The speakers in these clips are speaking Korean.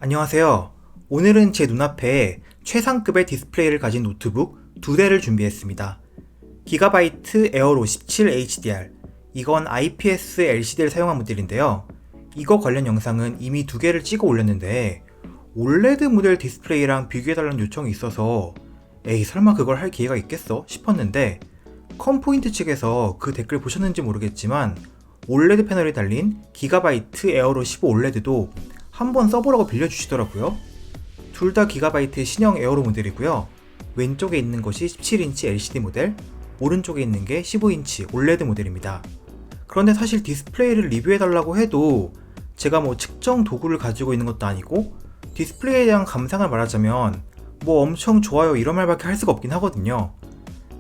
안녕하세요. 오늘은 제 눈앞에 최상급의 디스플레이를 가진 노트북 두 대를 준비했습니다. 기가바이트 에어로 17 HDR, 이건 IPS LCD를 사용한 모델인데요. 이거 관련 영상은 이미 두 개를 찍어 올렸는데 올레드 모델 디스플레이랑 비교해달라는 요청이 있어서 에이 설마 그걸 할 기회가 있겠어 싶었는데 컴포인트 측에서 그 댓글 보셨는지 모르겠지만 올레드 패널이 달린 기가바이트 에어로 15 올레드도 한번 써보라고 빌려주시더라고요. 둘 다 기가바이트 신형 에어로 모델이고요. 왼쪽에 있는 것이 17인치 LCD 모델, 오른쪽에 있는 게 15인치 올레드 모델입니다. 그런데 사실 디스플레이를 리뷰해달라고 해도 제가 뭐 측정 도구를 가지고 있는 것도 아니고 디스플레이에 대한 감상을 말하자면 뭐 엄청 좋아요 이런 말밖에 할 수가 없긴 하거든요.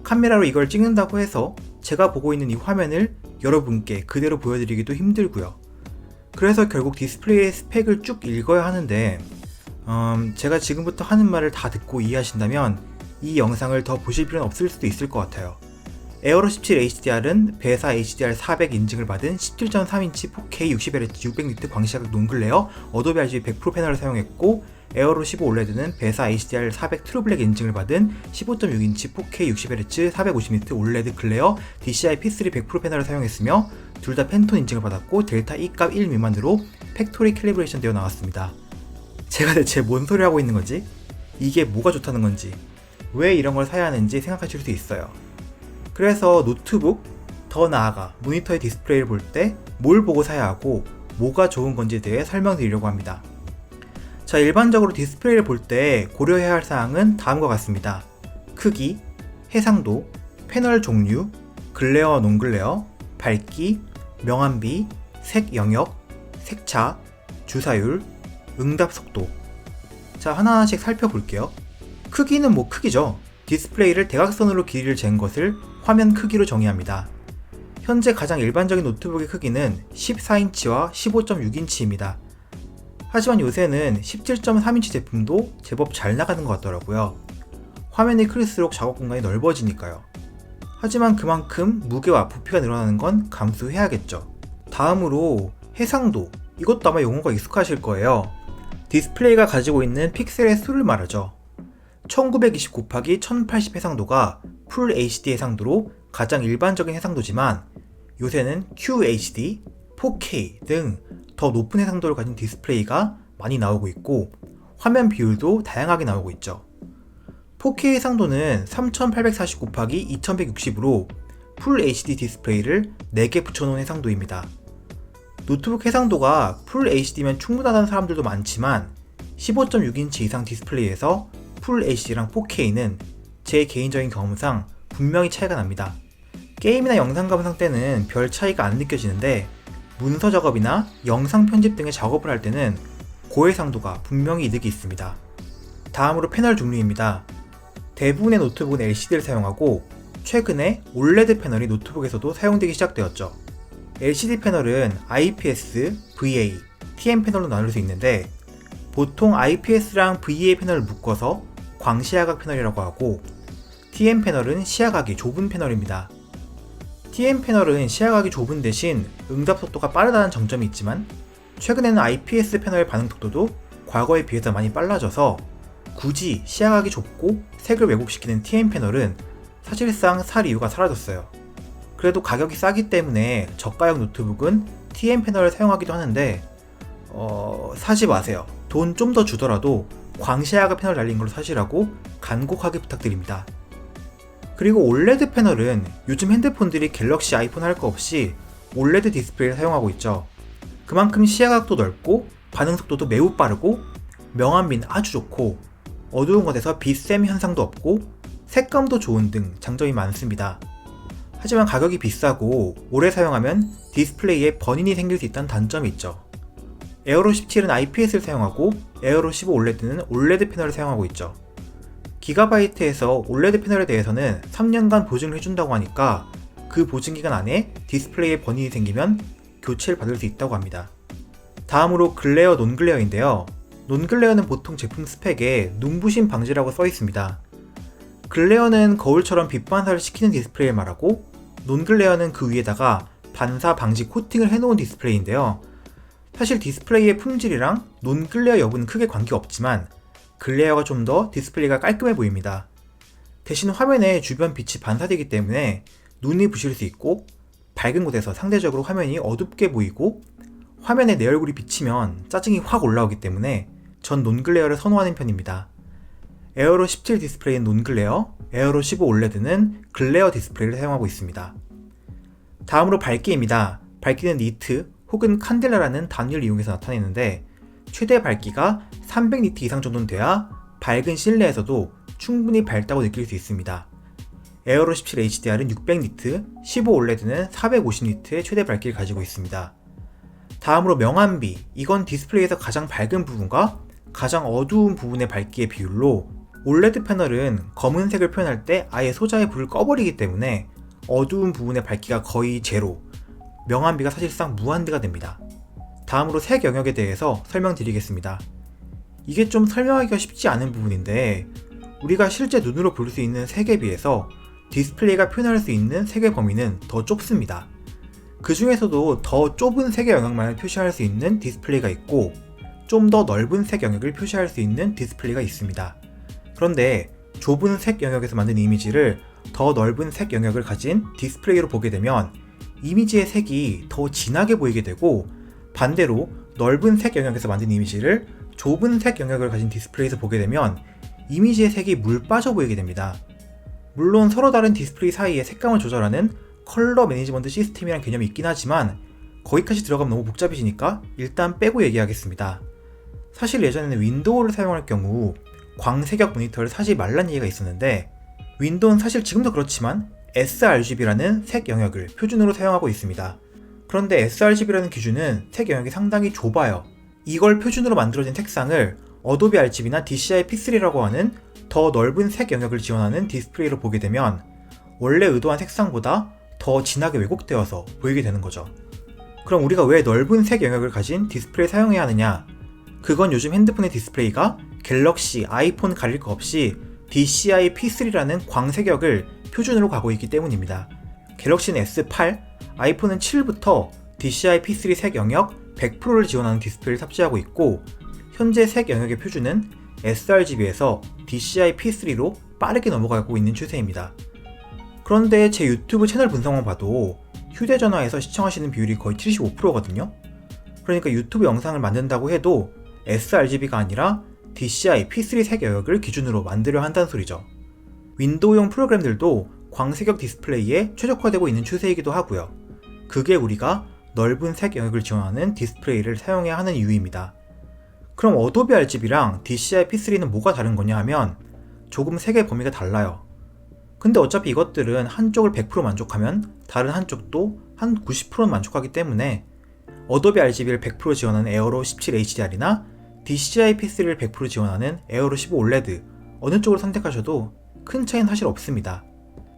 카메라로 이걸 찍는다고 해서 제가 보고 있는 이 화면을 여러분께 그대로 보여드리기도 힘들고요. 그래서 결국 디스플레이의 스펙을 쭉 읽어야 하는데 제가 지금부터 하는 말을 다 듣고 이해하신다면 이 영상을 더 보실 필요는 없을 수도 있을 것 같아요. 에어로 17 HDR은 배사 HDR400 인증을 받은 17.3인치 4K 60Hz 600니트 광시야각 논글레어 어도비 RGB 100% 패널을 사용했고, 에어로 15 올레드는 배사 HDR400 트루블랙 인증을 받은 15.6인치 4K 60Hz 450니트 올레드 글레어 DCI P3 100% 패널을 사용했으며 둘 다 팬톤 인증을 받았고 델타 E 값 1 미만으로 팩토리 캘리브레이션 되어 나왔습니다. 제가 대체 뭔 소리 하고 있는 거지? 이게 뭐가 좋다는 건지, 왜 이런 걸 사야 하는지 생각하실 수 있어요. 그래서 노트북, 더 나아가 모니터의 디스플레이를 볼 때 뭘 보고 사야 하고 뭐가 좋은 건지에 대해 설명드리려고 합니다. 자, 일반적으로 디스플레이를 볼 때 고려해야 할 사항은 다음과 같습니다. 크기, 해상도, 패널 종류, 글레어, 논글레어, 밝기, 명암비, 색 영역, 색차, 주사율, 응답 속도. 자, 하나하나씩 살펴볼게요. 크기는 뭐 크기죠. 디스플레이를 대각선으로 길이를 잰 것을 화면 크기로 정의합니다. 현재 가장 일반적인 노트북의 크기는 14인치와 15.6인치입니다. 하지만 요새는 17.3인치 제품도 제법 잘 나가는 것 같더라고요. 화면이 클수록 작업 공간이 넓어지니까요. 하지만 그만큼 무게와 부피가 늘어나는 건 감수해야겠죠. 다음으로 해상도, 이것도 아마 용어가 익숙하실 거예요. 디스플레이가 가지고 있는 픽셀의 수를 말하죠. 1920 곱하기 1080 해상도가 풀 HD 해상도로 가장 일반적인 해상도지만 요새는 QHD, 4K 등 더 높은 해상도를 가진 디스플레이가 많이 나오고 있고 화면 비율도 다양하게 나오고 있죠. 4K 해상도는 3840 곱하기 2160으로 풀 HD 디스플레이를 4개 붙여놓은 해상도입니다. 노트북 해상도가 풀 HD면 충분하다는 사람들도 많지만 15.6인치 이상 디스플레이에서 풀 HD랑 4K는 제 개인적인 경험상 분명히 차이가 납니다. 게임이나 영상 감상 때는 별 차이가 안 느껴지는데 문서 작업이나 영상 편집 등의 작업을 할 때는 고해상도가 분명히 이득이 있습니다. 다음으로 패널 종류입니다. 대부분의 노트북은 LCD를 사용하고 최근에 올레드 패널이 노트북에서도 사용되기 시작되었죠. LCD 패널은 IPS, VA, TN 패널로 나눌 수 있는데 보통 IPS랑 VA 패널을 묶어서 광시야각 패널이라고 하고 TN 패널은 시야각이 좁은 패널입니다. TN 패널은 시야각이 좁은 대신 응답 속도가 빠르다는 장점이 있지만 최근에는 IPS 패널의 반응 속도도 과거에 비해서 많이 빨라져서 굳이 시야각이 좁고 색을 왜곡시키는 TN 패널은 사실상 살 이유가 사라졌어요. 그래도 가격이 싸기 때문에 저가형 노트북은 TN 패널을 사용하기도 하는데 사지 마세요. 돈 좀 더 주더라도 광시야각 패널 달린 걸로 사시라고 간곡하게 부탁드립니다. 그리고 올레드 패널은 요즘 핸드폰들이 갤럭시, 아이폰 할 거 없이 올레드 디스플레이를 사용하고 있죠. 그만큼 시야각도 넓고 반응 속도도 매우 빠르고 명암비는 아주 좋고 어두운 곳에서 빛샘 현상도 없고 색감도 좋은 등 장점이 많습니다. 하지만 가격이 비싸고 오래 사용하면 디스플레이에 번인이 생길 수 있다는 단점이 있죠. 에어로 17은 IPS를 사용하고 에어로 15 올레드는 올레드 패널을 사용하고 있죠. 기가바이트에서 올레드 패널에 대해서는 3년간 보증을 해준다고 하니까 그 보증기간 안에 디스플레이에 번인이 생기면 교체를 받을 수 있다고 합니다. 다음으로 글레어, 논글레어인데요. 논글레어는 보통 제품 스펙에 눈부심 방지라고 써 있습니다. 글레어는 거울처럼 빛 반사를 시키는 디스플레이를 말하고 논글레어는 그 위에다가 반사 방지 코팅을 해놓은 디스플레이인데요. 사실 디스플레이의 품질이랑 논글레어 여부는 크게 관계없지만 글레어가 좀 더 디스플레이가 깔끔해 보입니다. 대신 화면에 주변 빛이 반사되기 때문에 눈이 부실 수 있고 밝은 곳에서 상대적으로 화면이 어둡게 보이고 화면에 내 얼굴이 비치면 짜증이 확 올라오기 때문에 전 논글레어를 선호하는 편입니다. 에어로 17 디스플레이는 논글레어, 에어로 15 올레드는 글레어 디스플레이를 사용하고 있습니다. 다음으로 밝기입니다. 밝기는 니트 혹은 칸델라라는 단위를 이용해서 나타내는데 최대 밝기가 300니트 이상 정도는 돼야 밝은 실내에서도 충분히 밝다고 느낄 수 있습니다. 에어로 17 HDR은 600니트, 15 올레드는 450니트의 최대 밝기를 가지고 있습니다. 다음으로 명암비, 이건 디스플레이에서 가장 밝은 부분과 가장 어두운 부분의 밝기의 비율로 올레드 패널은 검은색을 표현할 때 아예 소자의 불을 꺼버리기 때문에 어두운 부분의 밝기가 거의 제로, 명암비가 사실상 무한대가 됩니다. 다음으로 색 영역에 대해서 설명드리겠습니다. 이게 좀 설명하기가 쉽지 않은 부분인데 우리가 실제 눈으로 볼 수 있는 색에 비해서 디스플레이가 표현할 수 있는 색의 범위는 더 좁습니다. 그 중에서도 더 좁은 색의 영역만을 표시할 수 있는 디스플레이가 있고 좀 더 넓은 색 영역을 표시할 수 있는 디스플레이가 있습니다. 그런데 좁은 색 영역에서 만든 이미지를 더 넓은 색 영역을 가진 디스플레이로 보게 되면 이미지의 색이 더 진하게 보이게 되고 반대로 넓은 색 영역에서 만든 이미지를 좁은 색 영역을 가진 디스플레이에서 보게 되면 이미지의 색이 물 빠져 보이게 됩니다. 물론 서로 다른 디스플레이 사이에 색감을 조절하는 컬러 매니지먼트 시스템이란 개념이 있긴 하지만 거기까지 들어가면 너무 복잡해지니까 일단 빼고 얘기하겠습니다. 사실 예전에는 윈도우를 사용할 경우 광색역 모니터를 사지 말란 얘기가 있었는데 윈도우는 사실 지금도 그렇지만 sRGB라는 색 영역을 표준으로 사용하고 있습니다. 그런데 sRGB라는 기준은 색 영역이 상당히 좁아요. 이걸 표준으로 만들어진 색상을 어도비 RGB나 DCI P3라고 하는 더 넓은 색 영역을 지원하는 디스플레이로 보게 되면 원래 의도한 색상보다 더 진하게 왜곡되어서 보이게 되는 거죠. 그럼 우리가 왜 넓은 색 영역을 가진 디스플레이를 사용해야 하느냐? 그건 요즘 핸드폰의 디스플레이가 갤럭시, 아이폰 가릴 거 없이 DCI P3라는 광색역을 표준으로 가고 있기 때문입니다. 갤럭시는 S8, 아이폰은 7부터 DCI P3 색 영역 100%를 지원하는 디스플레이를 탑재하고 있고 현재 색 영역의 표준은 sRGB에서 DCI P3로 빠르게 넘어가고 있는 추세입니다. 그런데 제 유튜브 채널 분석만 봐도 휴대전화에서 시청하시는 비율이 거의 75%거든요. 그러니까 유튜브 영상을 만든다고 해도 sRGB가 아니라 DCI P3 색 영역을 기준으로 만들어야 한다는 소리죠. 윈도우용 프로그램들도 광색역 디스플레이에 최적화되고 있는 추세이기도 하고요. 그게 우리가 넓은 색 영역을 지원하는 디스플레이를 사용해야 하는 이유입니다. 그럼 어도비 RGB랑 DCI P3는 뭐가 다른 거냐 하면 조금 색의 범위가 달라요. 근데 어차피 이것들은 한쪽을 100% 만족하면 다른 한쪽도 한 90%는 만족하기 때문에 어도비 RGB를 100% 지원하는 에어로 17 HDR이나 DCI P3를 100% 지원하는 에어로 15 OLED 어느 쪽을 선택하셔도 큰 차이는 사실 없습니다.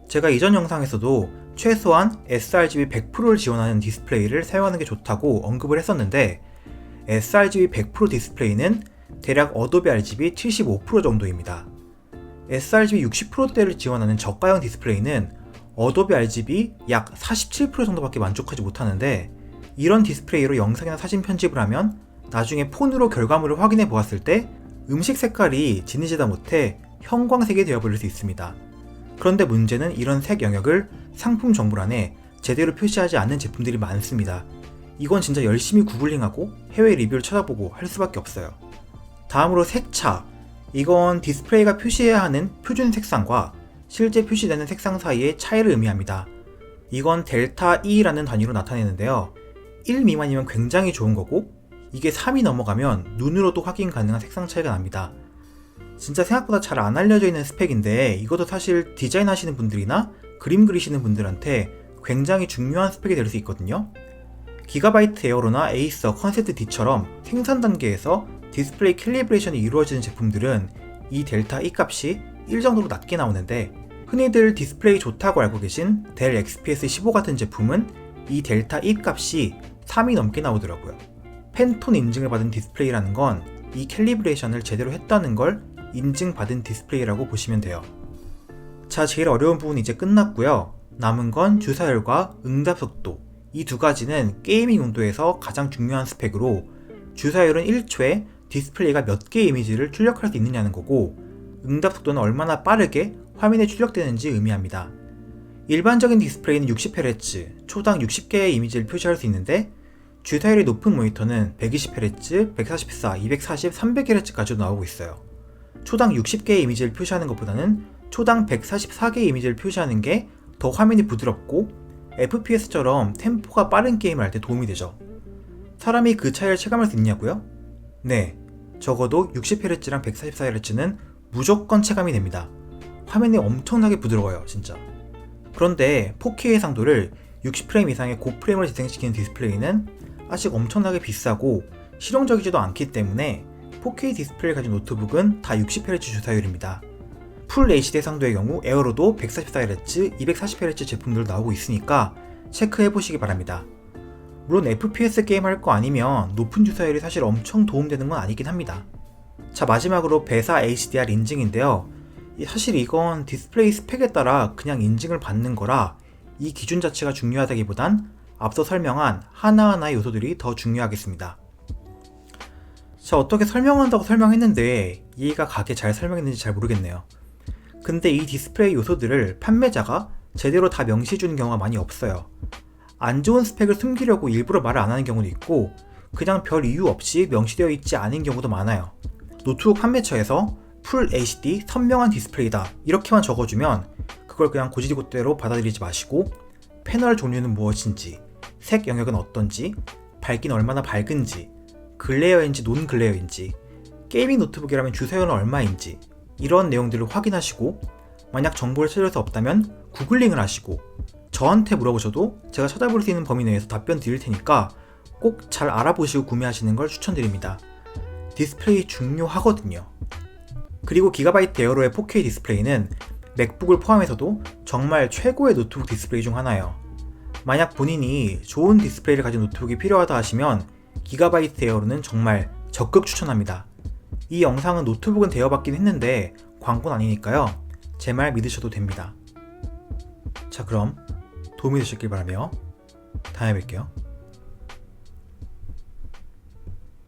제가 이전 영상에서도 최소한 sRGB 100%를 지원하는 디스플레이를 사용하는 게 좋다고 언급을 했었는데 sRGB 100% 디스플레이는 대략 어도비 RGB 75% 정도입니다. sRGB 60%대를 지원하는 저가형 디스플레이는 어도비 RGB 약 47% 정도밖에 만족하지 못하는데 이런 디스플레이로 영상이나 사진 편집을 하면 나중에 폰으로 결과물을 확인해 보았을 때 음식 색깔이 진해지다 못해 형광색이 되어버릴 수 있습니다. 그런데 문제는 이런 색 영역을 상품 정보란에 제대로 표시하지 않는 제품들이 많습니다. 이건 진짜 열심히 구글링하고 해외 리뷰를 찾아보고 할 수밖에 없어요. 다음으로 색차. 이건 디스플레이가 표시해야 하는 표준 색상과 실제 표시되는 색상 사이의 차이를 의미합니다. 이건 델타 E라는 단위로 나타내는데요. 1 미만이면 굉장히 좋은 거고 이게 3이 넘어가면 눈으로도 확인 가능한 색상 차이가 납니다. 진짜 생각보다 잘 안 알려져 있는 스펙인데 이것도 사실 디자인 하시는 분들이나 그림 그리시는 분들한테 굉장히 중요한 스펙이 될 수 있거든요. 기가바이트 에어로나 에이서, 컨셉트 D처럼 생산 단계에서 디스플레이 캘리브레이션이 이루어지는 제품들은 이 델타 E 값이 1 정도로 낮게 나오는데 흔히들 디스플레이 좋다고 알고 계신 델 XPS 15 같은 제품은 이 델타 E 값이 3이 넘게 나오더라고요. 팬톤 인증을 받은 디스플레이라는 건 이 캘리브레이션을 제대로 했다는 걸 인증받은 디스플레이라고 보시면 돼요. 자, 제일 어려운 부분 이제 끝났고요. 남은 건 주사율과 응답 속도, 이 두 가지는 게이밍 용도에서 가장 중요한 스펙으로 주사율은 1초에 디스플레이가 몇 개의 이미지를 출력할 수 있느냐는 거고, 응답 속도는 얼마나 빠르게 화면에 출력되는지 의미합니다. 일반적인 디스플레이는 60Hz, 초당 60개의 이미지를 표시할 수 있는데, 주사율이 높은 모니터는 120Hz, 144, 240, 300Hz까지도 나오고 있어요. 초당 60개의 이미지를 표시하는 것보다는 초당 144개의 이미지를 표시하는 게 더 화면이 부드럽고 FPS처럼 템포가 빠른 게임을 할 때 도움이 되죠. 사람이 그 차이를 체감할 수 있냐고요? 네, 적어도 60Hz랑 144Hz는 무조건 체감이 됩니다. 화면이 엄청나게 부드러워요, 진짜. 그런데 4K 해상도를 60프레임 이상의 고프레임을 재생시키는 디스플레이는 아직 엄청나게 비싸고 실용적이지도 않기 때문에 4K 디스플레이를 가진 노트북은 다 60Hz 주사율입니다. 풀 HD 해상도의 경우 에어로도 144Hz, 240Hz 제품들 나오고 있으니까 체크해보시기 바랍니다. 물론 FPS 게임 할 거 아니면 높은 주사율이 사실 엄청 도움되는 건 아니긴 합니다. 자, 마지막으로 배사 HDR 인증인데요. 사실 이건 디스플레이 스펙에 따라 그냥 인증을 받는 거라 이 기준 자체가 중요하다기보단 앞서 설명한 하나하나의 요소들이 더 중요하겠습니다. 자, 어떻게 설명한다고 설명했는데 이해가 가게 잘 설명했는지 잘 모르겠네요. 근데 이 디스플레이 요소들을 판매자가 제대로 다 명시해주는 경우가 많이 없어요. 안 좋은 스펙을 숨기려고 일부러 말을 안 하는 경우도 있고, 그냥 별 이유 없이 명시되어 있지 않은 경우도 많아요. 노트북 판매처에서 풀 HD 선명한 디스플레이다 이렇게만 적어주면 그걸 그냥 고지고대로 받아들이지 마시고, 패널 종류는 무엇인지, 색 영역은 어떤지, 밝기는 얼마나 밝은지, 글레어인지 논 글레어인지, 게이밍 노트북이라면 주사율은 얼마인지 이런 내용들을 확인하시고, 만약 정보를 찾을 수 없다면 구글링을 하시고 저한테 물어보셔도 제가 찾아볼 수 있는 범위 내에서 답변 드릴 테니까 꼭 잘 알아보시고 구매하시는 걸 추천드립니다. 디스플레이 중요하거든요. 그리고 기가바이트 에어로의 4K 디스플레이는 맥북을 포함해서도 정말 최고의 노트북 디스플레이 중 하나예요. 만약 본인이 좋은 디스플레이를 가진 노트북이 필요하다 하시면 기가바이트 에어로는 정말 적극 추천합니다. 이 영상은 노트북은 대여받긴 했는데 광고는 아니니까요. 제 말 믿으셔도 됩니다. 자, 그럼 도움이 되셨길 바라며 다음에 뵐게요.